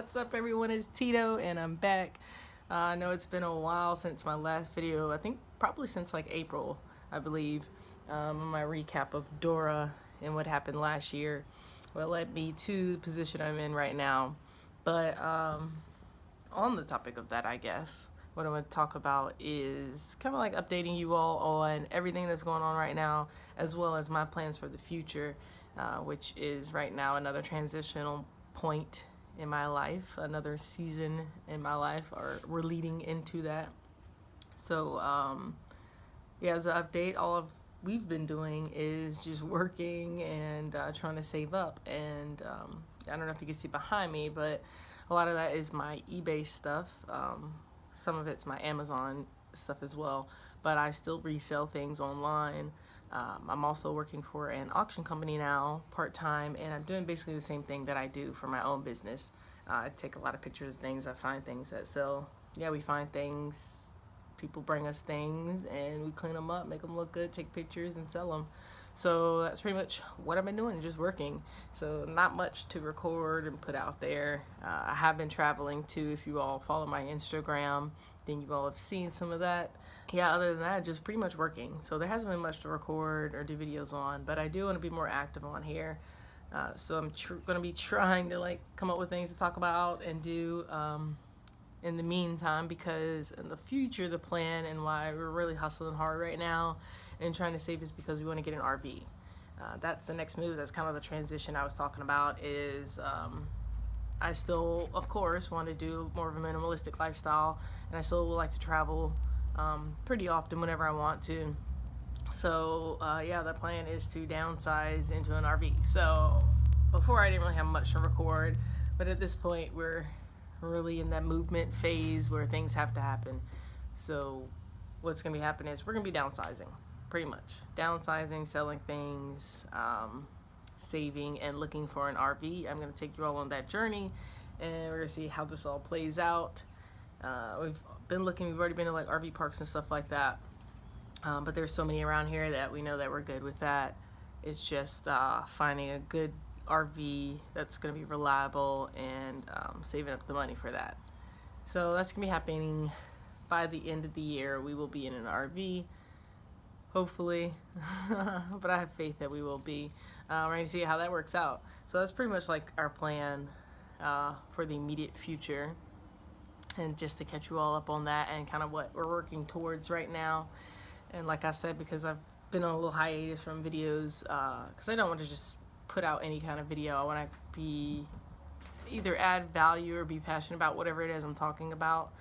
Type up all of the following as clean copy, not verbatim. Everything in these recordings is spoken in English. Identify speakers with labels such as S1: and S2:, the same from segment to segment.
S1: What's up, everyone? It's Tito and I'm back. I know it's been a while since my last video. I think probably since like April, I believe. My recap of Dora and what happened last year, what led me to the position I'm in right now. But on the topic of that, I guess what I want to talk about is kind of like updating you all on everything that's going on right now, as well as my plans for the future, which is right now another transitional point in my life, another season in my life, or we're leading into that. So yeah, as an update, we've been doing is just working and trying to save up. And I don't know if you can see behind me, but a lot of that is my eBay stuff. Some of it's my Amazon stuff as well, but I still resell things online. I'm also working for an auction company now, part-time, and I'm doing basically the same thing that I do for my own business. I take a lot of pictures of things, I find things that sell. Yeah, we find things, people bring us things, and we clean them up, make them look good, take pictures, and sell them. So that's pretty much what I've been doing, just working. So not much to record and put out there. I have been traveling too. If you all follow my Instagram, then you all have seen some of that. Yeah, other than that, just pretty much working. So there hasn't been much to record or do videos on, but I do want to be more active on here. So I'm going to be trying to like come up with things to talk about and do in the meantime, because in the future, the plan and why we're really hustling hard right now and trying to save is because we want to get an RV. That's the next move. That's kind of the transition I was talking about. Is I still, of course, want to do more of a minimalistic lifestyle, and I still would like to travel pretty often whenever I want to. So yeah, the plan is to downsize into an RV. So before I didn't really have much to record, but at this point we're really in that movement phase where things have to happen. So what's going to be happening is we're going to be downsizing, pretty much. Downsizing, selling things, saving, and looking for an RV. I'm going to take you all on that journey, and we're going to see how this all plays out. We've already been to like RV parks and stuff like that. But there's so many around here that we know that we're good with that. It's just finding a good RV that's going to be reliable and saving up the money for that. So that's going to be happening by the end of the year. We will be in an RV, hopefully, but I have faith that we will be. We're going to see how that works out. So that's pretty much like our plan for the immediate future. And just to catch you all up on that and kind of what we're working towards right now. And like I said, because I've been on a little hiatus from videos, because I don't want to just put out any kind of video. I want to be either add value or be passionate about whatever it is I'm talking about.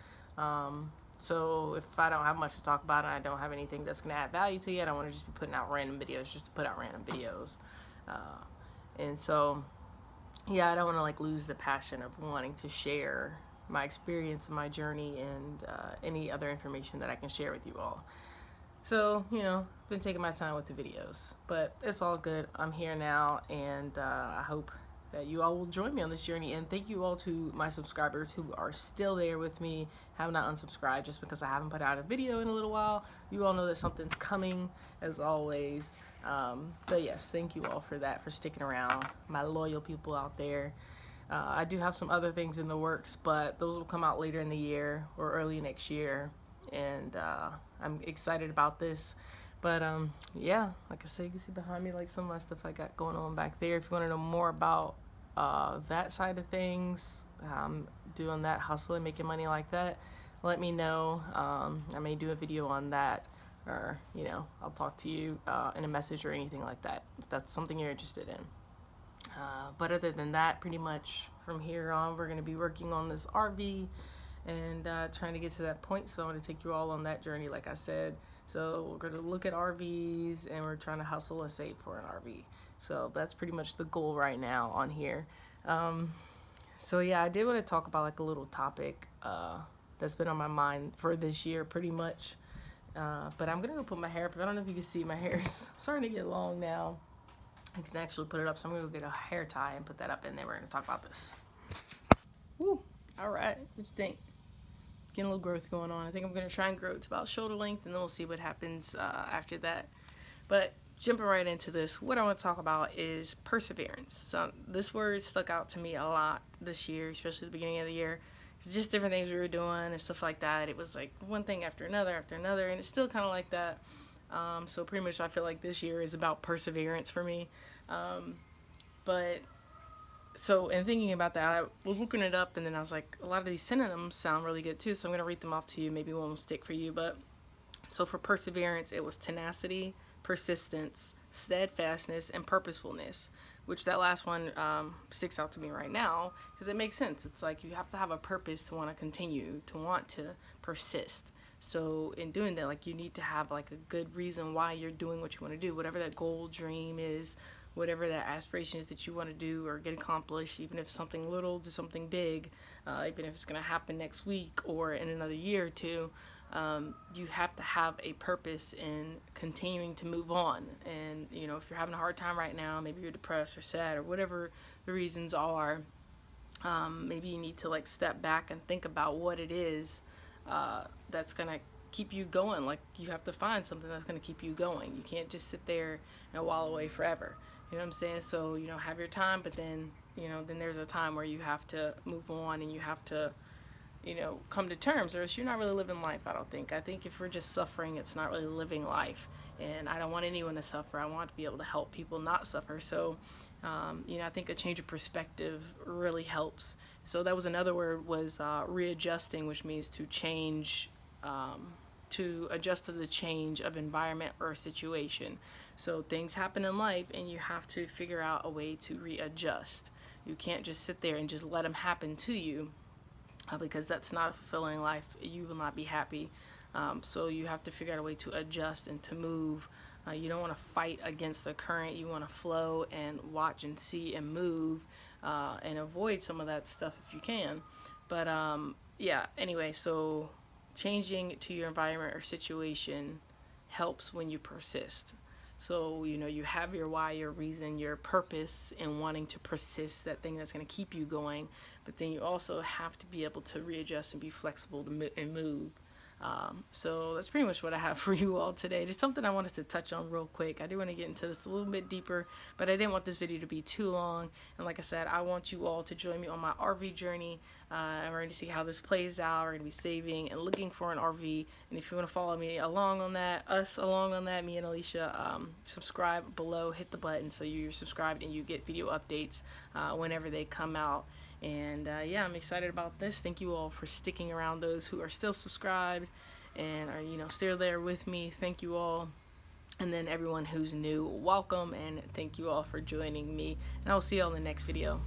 S1: So if I don't have much to talk about and I don't have anything that's going to add value to you, I don't want to just be putting out random videos just to put out random videos. And so, yeah, I don't want to like lose the passion of wanting to share my experience and my journey and any other information that I can share with you all. So, you know, been taking my time with the videos, but it's all good. I'm here now, and I hope that you all will join me on this journey. And thank you all to my subscribers who are still there with me, have not unsubscribed just because I haven't put out a video in a little while. You all know that something's coming, as always. But yes, thank you all for that, for sticking around, my loyal people out there. I do have some other things in the works, but those will come out later in the year or early next year. And I'm excited about this. But yeah, like I said, you can see behind me like some of my stuff I got going on back there. If you want to know more about that side of things, doing that, hustling, making money like that, let me know. I may do a video on that, or you know, I'll talk to you in a message or anything like that if that's something you're interested in. But other than that, pretty much from here on, we're going to be working on this RV and trying to get to that point. So I want to take you all on that journey, like I said. So we're going to look at RVs, and we're trying to hustle and save for an RV. So that's pretty much the goal right now on here. So yeah, I did want to talk about like a little topic that's been on my mind for this year pretty much. But I'm going to go put my hair up. I don't know if you can see, my hair is starting to get long now. I can actually put it up, so I'm going to go get a hair tie and put that up, and then we're going to talk about this. Woo! All right, what you think? Getting a little growth going on. I think I'm going to try and grow it to about shoulder length, and then we'll see what happens after that. But jumping right into this, what I want to talk about is perseverance. So this word stuck out to me a lot this year, especially at the beginning of the year. It's just different things we were doing and stuff like that. It was like one thing after another, and it's still kind of like that. So pretty much I feel like this year is about perseverance for me. But so in thinking about that, I was looking it up, and then I was like, a lot of these synonyms sound really good too, so I'm going to read them off to you. Maybe one will stick for you. But so for perseverance, it was tenacity, persistence, steadfastness, and purposefulness, which that last one sticks out to me right now because it makes sense. It's like you have to have a purpose to want to continue, to want to persist. So in doing that, like, you need to have like a good reason why you're doing what you want to do, whatever that goal, dream is, whatever that aspiration is that you want to do or get accomplished, even if it's something little to something big, even if it's going to happen next week or in another year or two. You have to have a purpose in continuing to move on. And, you know, if you're having a hard time right now, maybe you're depressed or sad or whatever the reasons are, maybe you need to like step back and think about what it is that's going to keep you going. Like, you have to find something that's going to keep you going. You can't just sit there and wallow away forever. You know what I'm saying? So, you know, have your time, but then, you know, then there's a time where you have to move on and you have to, you know, come to terms, or else you're not really living life, I don't think. I think if we're just suffering, it's not really living life. And I don't want anyone to suffer. I want to be able to help people not suffer. So, you know, I think a change of perspective really helps. So that was another word, was readjusting, which means to change, to adjust to the change of environment or situation. So things happen in life and you have to figure out a way to readjust. You can't just sit there and just let them happen to you, because that's not a fulfilling life. You will not be happy. So you have to figure out a way to adjust and to move. You don't want to fight against the current. You want to flow and watch and see and move, and avoid some of that stuff if you can. But yeah, anyway, so changing to your environment or situation helps when you persist. So, you know, you have your why, your reason, your purpose in wanting to persist, that thing that's going to keep you going. But then you also have to be able to readjust and be flexible and move. So that's pretty much what I have for you all today. Just something I wanted to touch on real quick. I do want to get into this a little bit deeper, but I didn't want this video to be too long. And like I said, I want you all to join me on my RV journey. And we're going to see how this plays out. We're going to be saving and looking for an RV. And if you want to follow me along on that, me and Alicia, subscribe below, hit the button so you're subscribed and you get video updates whenever they come out. And yeah, I'm excited about this. Thank you all for sticking around, those who are still subscribed and are, you know, still there with me. Thank you all. And then everyone who's new, welcome, and thank you all for joining me. And I'll see you all in the next video.